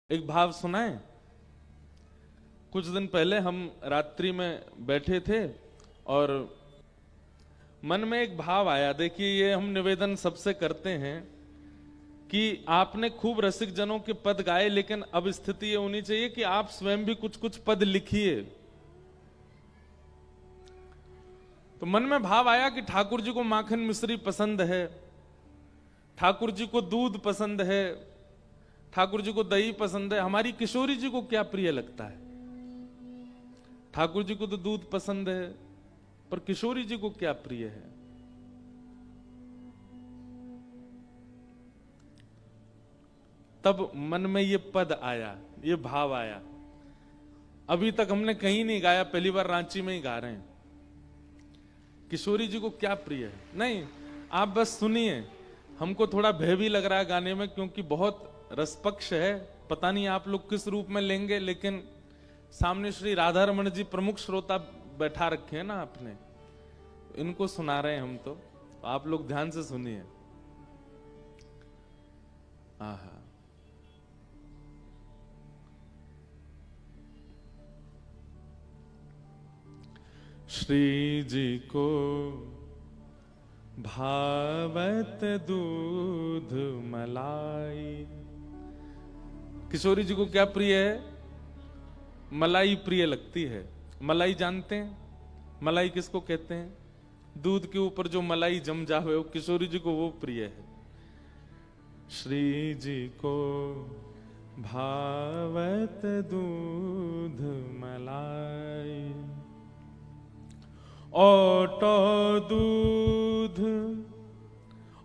एक भाव सुनाए। कुछ दिन पहले हम रात्रि में बैठे थे और मन में एक भाव आया। देखिए, ये हम निवेदन सबसे करते हैं कि आपने खूब रसिक जनों के पद गाए, लेकिन अब स्थिति ये होनी चाहिए कि आप स्वयं भी कुछ कुछ पद लिखिए। तो मन में भाव आया कि ठाकुर जी को माखन मिश्री पसंद है, ठाकुर जी को दूध पसंद है, ठाकुर जी को दही पसंद है। हमारी किशोरी जी को क्या प्रिय लगता है? ठाकुर जी को तो दूध पसंद है, पर किशोरी जी को क्या प्रिय है? तब मन में ये पद आया, ये भाव आया। अभी तक हमने कहीं नहीं गाया, पहली बार रांची में ही गा रहे हैं। किशोरी जी को क्या प्रिय है? नहीं, आप बस सुनिए। हमको थोड़ा भय भी लग रहा है गाने में, क्योंकि बहुत रसपक्ष है। पता नहीं आप लोग किस रूप में लेंगे, लेकिन सामने श्री राधा रमन जी प्रमुख श्रोता बैठा रखे हैं ना आपने, इनको सुना रहे हैं हम। तो आप लोग ध्यान से सुनिए। आहा, श्री जी को भावत दूध मलाई। किशोरी जी को क्या प्रिय है? मलाई प्रिय लगती है। मलाई जानते हैं? मलाई किसको कहते हैं? दूध के ऊपर जो मलाई जम जावे, वो किशोरी जी को वो प्रिय है। श्री जी को भावत दूध मलाई, ओटो दूध,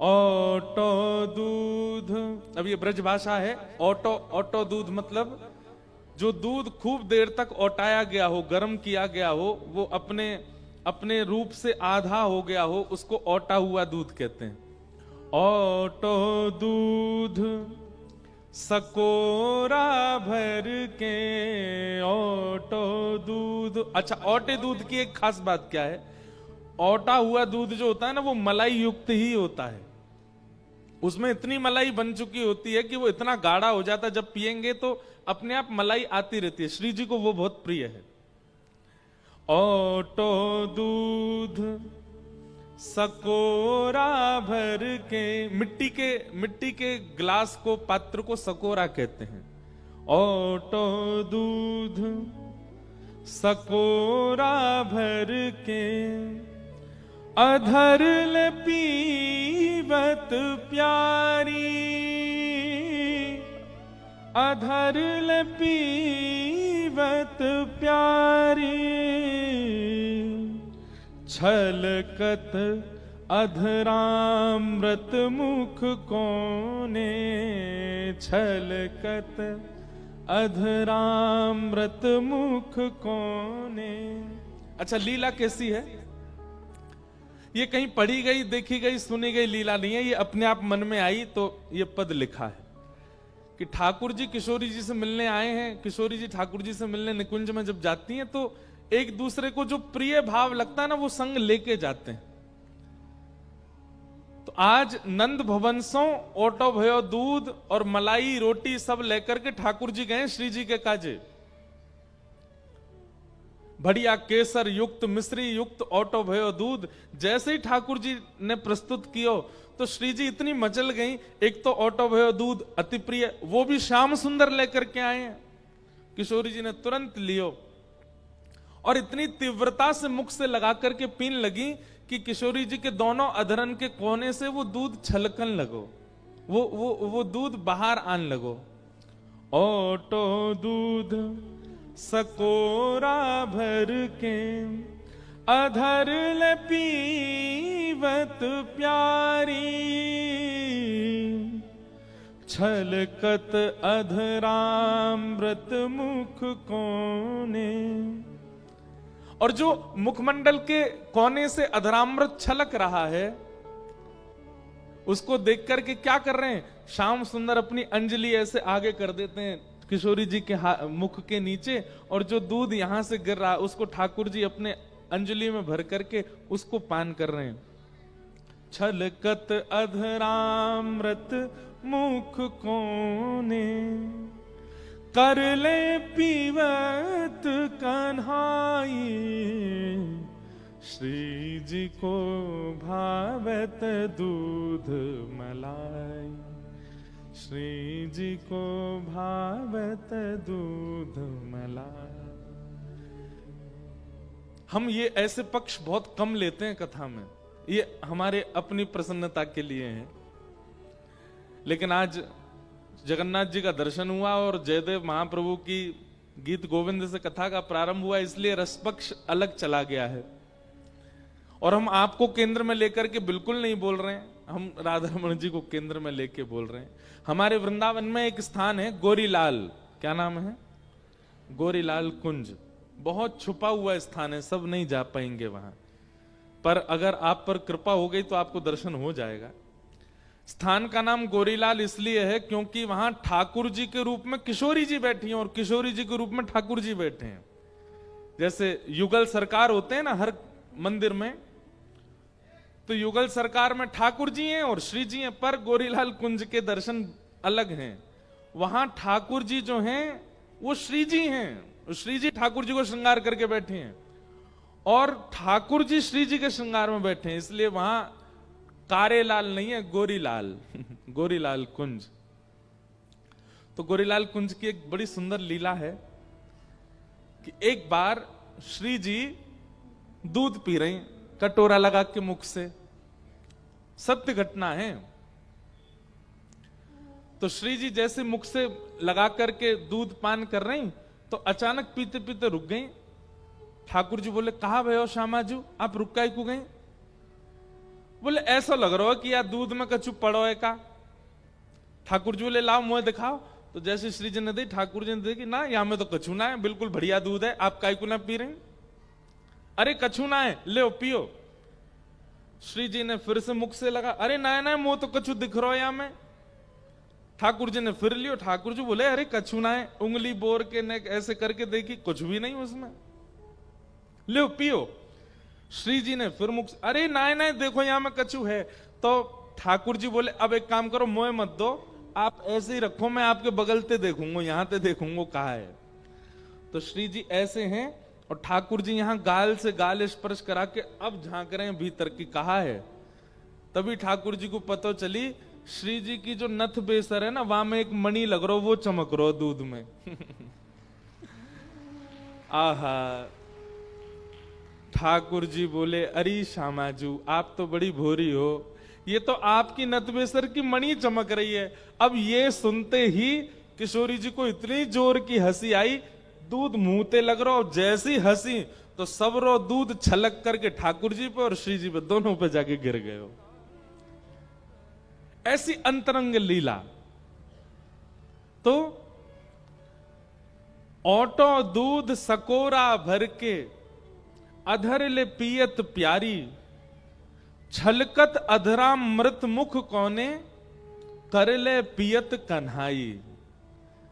ओटो दूध। अब ये ब्रज भाषा है। ओटो, ओटो दूध मतलब जो दूध खूब देर तक ओटाया गया हो, गर्म किया गया हो, वो अपने अपने रूप से आधा हो गया हो, उसको ओटा हुआ दूध कहते हैं। ओटो दूध सकोरा भर के, ओटो दूध। अच्छा, ओटे दूध की एक खास बात क्या है? ओटा हुआ दूध जो होता है ना, वो मलाई युक्त ही होता है। उसमें इतनी मलाई बन चुकी होती है कि वो इतना गाढ़ा हो जाता है, जब पिएंगे तो अपने आप मलाई आती रहती है। श्री जी को वो बहुत प्रिय है। ओटो दूध सकोरा भर के, मिट्टी के ग्लास को, पात्र को सकोरा कहते हैं। ओटो दूध सकोरा भर के, अधर ले पीवत प्यारी, अधर ले पीवत प्यारी, छलकत अधरामृत मुख कोने, छलकत अधरामृत मुख कोने। अच्छा, लीला कैसी है? ये कहीं पढ़ी गई, देखी गई, सुनी गई लीला नहीं है। ये अपने आप मन में आई तो ये पद लिखा है कि ठाकुर जी किशोरी जी से मिलने आए हैं। किशोरी जी ठाकुर जी से मिलने निकुंज में जब जाती हैं तो एक दूसरे को जो प्रिय भाव लगता है ना, वो संग लेके जाते हैं। तो आज नंद भवन सो ओटो भयो दूध और मलाई रोटी सब लेकर के ठाकुर जी गए श्री जी के काजे। बढ़िया केसर युक्त, मिश्री युक्त ओटो भयो दूध जैसे ही ठाकुर जी ने प्रस्तुत कियो तो श्री जी इतनी मचल गई। एक तो ओटो भयो दूध अति प्रिय, वो भी श्याम सुंदर लेकर के आए हैं। किशोरी जी ने तुरंत लियो और इतनी तीव्रता से मुख से लगा करके पीन लगी कि किशोरी जी के दोनों अधरन के कोने से वो दूध छलकन लगो, वो दूध बाहर आन लगो। ओटो दूध सकोरा भर के, अधर ले पीवत प्यारी, छलकत अधरामृत मुख कोने। और जो मुखमंडल के कोने से अधरामृत छलक रहा है, उसको देख करके क्या कर रहे हैं? श्याम सुंदर अपनी अंजलि ऐसे आगे कर देते हैं किशोरी जी के मुख के नीचे, और जो दूध यहां से गिर रहा है उसको ठाकुर जी अपने अंजलि में भर करके उसको पान कर रहे हैं। छलकत अधरामृत मुख कोने, कर ले पीवत कन्हाई, श्री जी को भावत दूध मलाई, श्री जी को भावत दूध मलाई। हम ये ऐसे पक्ष बहुत कम लेते हैं कथा में, ये हमारे अपनी प्रसन्नता के लिए है। लेकिन आज जगन्नाथ जी का दर्शन हुआ और जयदेव महाप्रभु की गीत गोविंद से कथा का प्रारंभ हुआ, इसलिए रस पक्ष अलग चला गया है। और हम आपको केंद्र में लेकर के बिल्कुल नहीं बोल रहे हैं, हम राधा रमण जी को केंद्र में लेके बोल रहे हैं। हमारे वृंदावन में एक स्थान है गोरीलाल, क्या नाम है? गोरीलाल कुंज। बहुत छुपा हुआ स्थान है, सब नहीं जा पाएंगे वहां, पर अगर आप पर कृपा हो गई तो आपको दर्शन हो जाएगा। स्थान का नाम गोरीलाल इसलिए है क्योंकि वहां ठाकुर जी के रूप में किशोरी जी बैठी हैं और किशोरी जी के रूप में ठाकुर जी बैठे हैं। जैसे युगल सरकार होते हैं ना हर मंदिर में, तो युगल सरकार में ठाकुर जी हैं और श्री जी हैं, पर गोरीलाल कुंज के दर्शन अलग हैं। वहां ठाकुर जी जो हैं वो श्री जी हैं, श्री जी ठाकुर जी को श्रृंगार करके बैठे हैं और ठाकुर जी श्री जी के श्रृंगार में बैठे हैं, इसलिए वहां कारेलाल नहीं है, गोरीलाल गोरीलाल कुंज। तो गोरीलाल कुंज की एक बड़ी सुंदर लीला है कि एक बार श्री जी दूध पी रही कटोरा लगा के मुख से, सत्य घटना है। तो श्री जी जैसे मुख से लगा करके दूध पान कर रही तो अचानक पीते पीते रुक गई। ठाकुर जी बोले, कहा भयो श्यामाजू, आप रुक काहे को गई? बोले, ऐसा लग रहा है कि यार दूध में कछु पड़ो है का। ठाकुर जी बोले, लाओ मुंह दिखाओ। तो जैसे श्री जी ने दी, ठाकुर जी ने देखी, ना यहां में तो कछु ना है, बिल्कुल बढ़िया दूध है, आप काहे को ना पी रहे? अरे कछु ना है, ले पियो। श्री जी ने फिर से मुख से लगा, अरे ना ना मुंह तो कछु दिख रहा है यहां में। ठाकुर जी ने फिर लियो, ठाकुर जी बोले, अरे कछु ना है। उंगली बोर के नेक ऐसे करके देखी, कुछ भी नहीं उसमें, ले पियो। श्री जी ने फिर मुख, अरे ना ना देखो यहां में कछु है। तो ठाकुर जी बोले, अब एक काम करो, मोह मत दो, आप ऐसे ही रखो, मैं आपके बगल से देखूंगा, यहां से देखूंगा कहा है। तो श्री जी ऐसे हैं और ठाकुर जी यहां गाल से गाल स्पर्श करा के अब झांक रहे हैं भीतर की कहा है। तभी ठाकुर जी को पता चली श्री जी की जो नथ बेसर है ना, वहां में एक मणि लग रहा, वो चमक रहा दूध में आहा। ठाकुर जी बोले, अरे श्यामाजू आप तो बड़ी भोरी हो, ये तो आपकी नथ बेसर की मणि चमक रही है। अब ये सुनते ही किशोरी जी को इतनी जोर की हंसी आई, दूध मुंहते लग रहा, जैसी हंसी तो सब रो दूध छलक करके ठाकुर जी पे और श्री जी पे, दोनों पे जाके गिर गए हो। ऐसी अंतरंग लीला। तो ओटो दूध सकोरा भर के, अधर ले पियत प्यारी, छलकत अधरा मृत मुख कोने, कर ले पियत कन्हाई,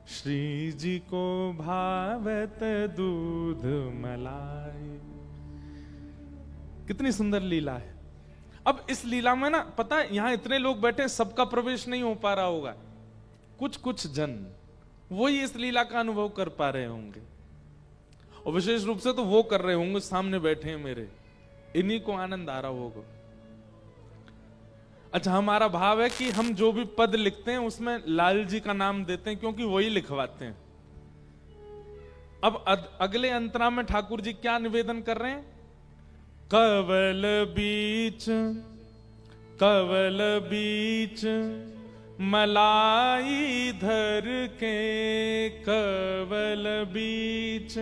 श्री जी को भावत दूध मलाई। कितनी सुंदर लीला है। अब इस लीला में ना, पता है यहां इतने लोग बैठे, सबका प्रवेश नहीं हो पा रहा होगा, कुछ कुछ जन वही इस लीला का अनुभव कर पा रहे होंगे, और विशेष रूप से तो वो कर रहे होंगे सामने बैठे हैं मेरे, इन्हीं को आनंद आ रहा होगा। अच्छा, हमारा भाव है कि हम जो भी पद लिखते हैं उसमें लाल जी का नाम देते हैं, क्योंकि वही लिखवाते हैं। अब अगले अंतरा में ठाकुर जी क्या निवेदन कर रहे हैं? कवल बीच मलाई धर के, कवल बीच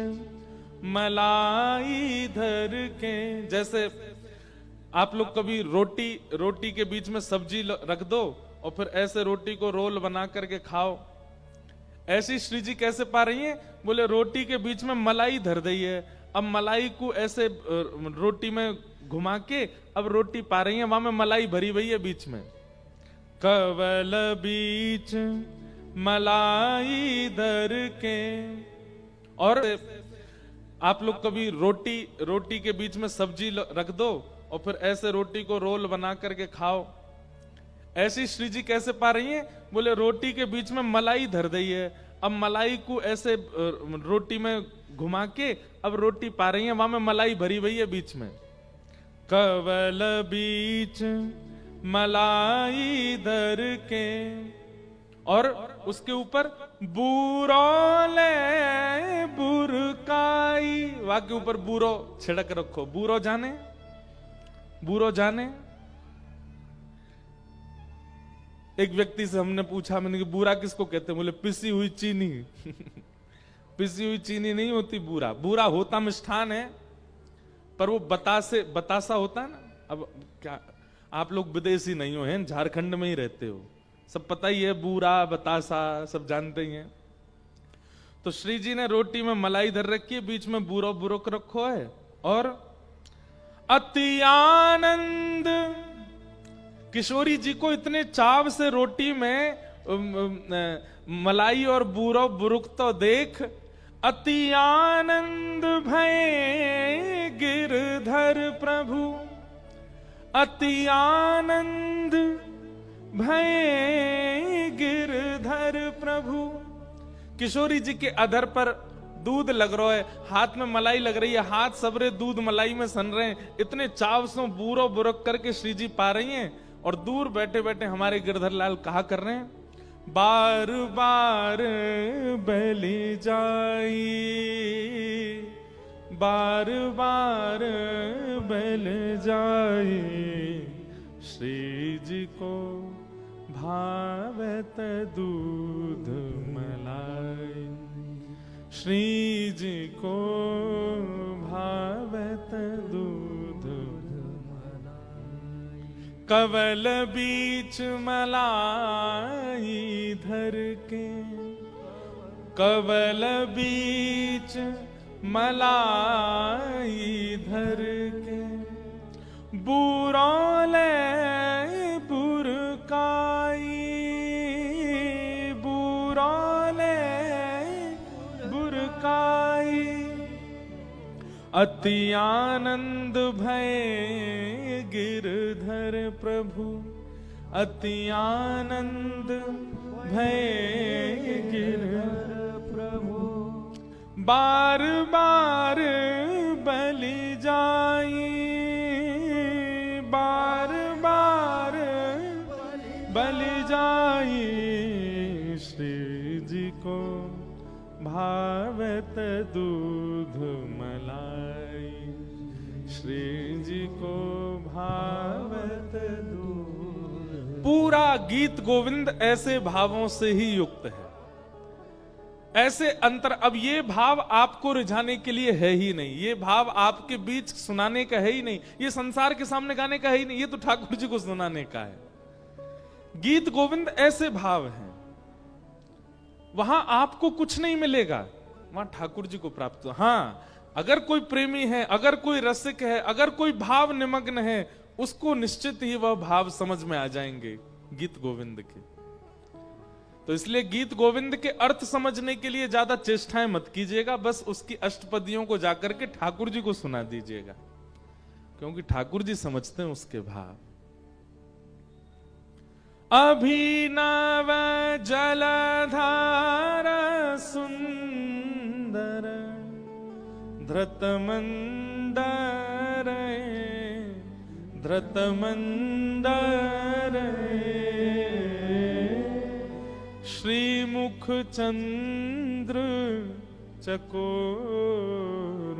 मलाई धर के। जैसे आप लोग कभी रोटी के बीच में सब्जी रख दो और फिर ऐसे रोटी को रोल बना करके खाओ, ऐसी श्री जी कैसे पा रही हैं? बोले रोटी के बीच में मलाई धर दी है, अब मलाई को ऐसे रोटी में घुमा के अब रोटी पा रही है, वहां में मलाई भरी हुई है बीच में। कवल बीच मलाई धर के। और आप लोग कभी रोटी के बीच में सब्जी रख दो और फिर ऐसे रोटी को रोल बना करके खाओ, ऐसी श्री जी कैसे पा रही हैं? बोले रोटी के बीच में मलाई धर दी है, अब मलाई को ऐसे रोटी में घुमा के अब रोटी पा रही है, वहां में मलाई भरी हुई है बीच में। कवल बीच मलाई धर के, और उसके ऊपर बूरोले बुरकाई, वहां के ऊपर बूरो छिड़क रखो। बूरो जाने, बूरो जाने। एक व्यक्ति से हमने पूछा, मैंने कि बूरा किसको कहते हैं? बोले पिसी हुई चीनी। पिसी हुई चीनी नहीं होती बूरा, बूरा होता मिष्ठान है, पर वो बतासा होता है ना। अब क्या आप लोग विदेशी नहीं हो, हैं झारखंड में ही रहते हो, सब पता ही है, बूरा बतासा सब जानते ही हैं। तो श्री जी ने रोटी में मलाई धर रखी है, बीच में बूरो बुरक रखो है, और अति आनंद। किशोरी जी को इतने चाव से रोटी में मलाई और बूरो बुरुक तो देख, अति आनंद भय गिरधर प्रभु, अति आनंद भय गिरधर प्रभु। किशोरी जी के अधर पर दूध लग रहा है, हाथ में मलाई लग रही है, हाथ सबरे दूध मलाई में सन रहे हैं, इतने चाव से बूरो बुरक करके श्री जी पा रही हैं। और दूर बैठे बैठे हमारे गिरधर लाल कहा कर रहे हैं, बार बार बलि जाई, बार बार बल जाई, श्री जी को भावत दूध मलाई, श्री जी को भावत दूध मलाई। कवल बीच मलाई धर के, कवल बीच मलाई धर के, बूरोले बुरकाई, बूरोले बुरकाई, अति आनंद भय गिरधर प्रभु, अति आनंद भय गिरधर प्रभु, बार बार बलि जाई, बार बार बलि जाई, श्री जी को भावत दूध मलाई, श्री जी को भावत दूध। पूरा गीत गोविंद ऐसे भावों से ही युक्त है, ऐसे अंतर। अब ये भाव आपको रिझाने के लिए है ही नहीं, ये भाव आपके बीच सुनाने का है ही नहीं, ये संसार के सामने गाने का है ही नहीं, ये तो ठाकुर जी को सुनाने का है। गीत गोविंद ऐसे भाव हैं, वहां आपको कुछ नहीं मिलेगा, वहां ठाकुर जी को प्राप्त हो। हाँ, अगर कोई प्रेमी है, अगर कोई रसिक है, अगर कोई भाव निमग्न है, उसको निश्चित ही वह भाव समझ में आ जाएंगे गीत गोविंद के। तो इसलिए गीत गोविंद के अर्थ समझने के लिए ज्यादा चेष्टाएं मत कीजिएगा, बस उसकी अष्टपदियों को जाकर के ठाकुर जी को सुना दीजिएगा, क्योंकि ठाकुर जी समझते हैं उसके भाव। अभिनव जलधार सुंदर धृतमंदर, धृतमंदर, श्रीमुख चंद्र चकोर,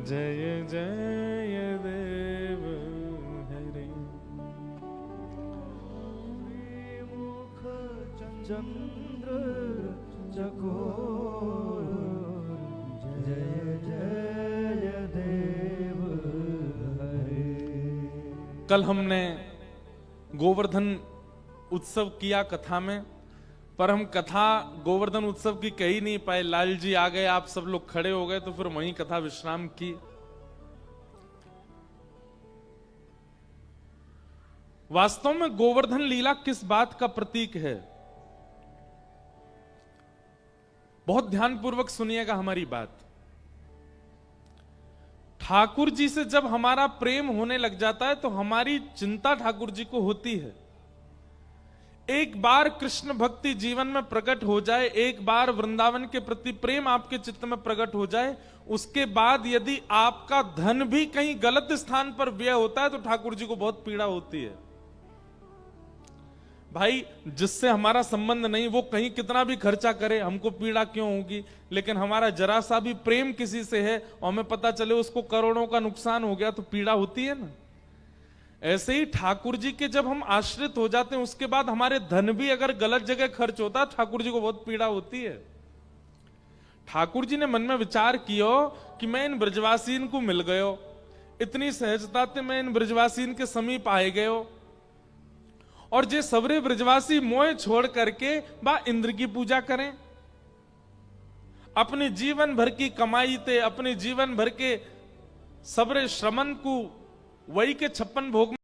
जय जय देव हरे। श्रीमुख चंद्र चकोर, जय जय देव हरे। कल हमने गोवर्धन उत्सव किया कथा में, पर हम कथा गोवर्धन उत्सव की कह ही नहीं पाए। लाल जी आ गए, आप सब लोग खड़े हो गए, तो फिर वहीं कथा विश्राम की। वास्तव में गोवर्धन लीला किस बात का प्रतीक है? बहुत ध्यानपूर्वक सुनिएगा हमारी बात। ठाकुर जी से जब हमारा प्रेम होने लग जाता है तो हमारी चिंता ठाकुर जी को होती है। एक बार कृष्ण भक्ति जीवन में प्रकट हो जाए, एक बार वृंदावन के प्रति प्रेम आपके चित्त में प्रकट हो जाए, उसके बाद यदि आपका धन भी कहीं गलत स्थान पर व्यय होता है तो ठाकुर जी को बहुत पीड़ा होती है। भाई जिससे हमारा संबंध नहीं, वो कहीं कितना भी खर्चा करे, हमको पीड़ा क्यों होगी? लेकिन हमारा जरा सा भी प्रेम किसी से है और हमें पता चले उसको करोड़ों का नुकसान हो गया तो पीड़ा होती है ना। ऐसे ही ठाकुर जी के जब हम आश्रित हो जाते हैं, उसके बाद हमारे धन भी अगर गलत जगह खर्च होता है, ठाकुर जी को बहुत पीड़ा होती है। ठाकुर जी ने मन में विचार किया कि मैं इन ब्रजवासीन को मिल गयो, इतनी सहजता से मैं इन ब्रजवासीन के समीप आए गयो, और जे सबरे ब्रजवासी मोह छोड़ करके बा इंद्र की पूजा करें, अपने जीवन भर की कमाई ते, अपने जीवन भर के सबरे श्रमन को वही के 56 भोग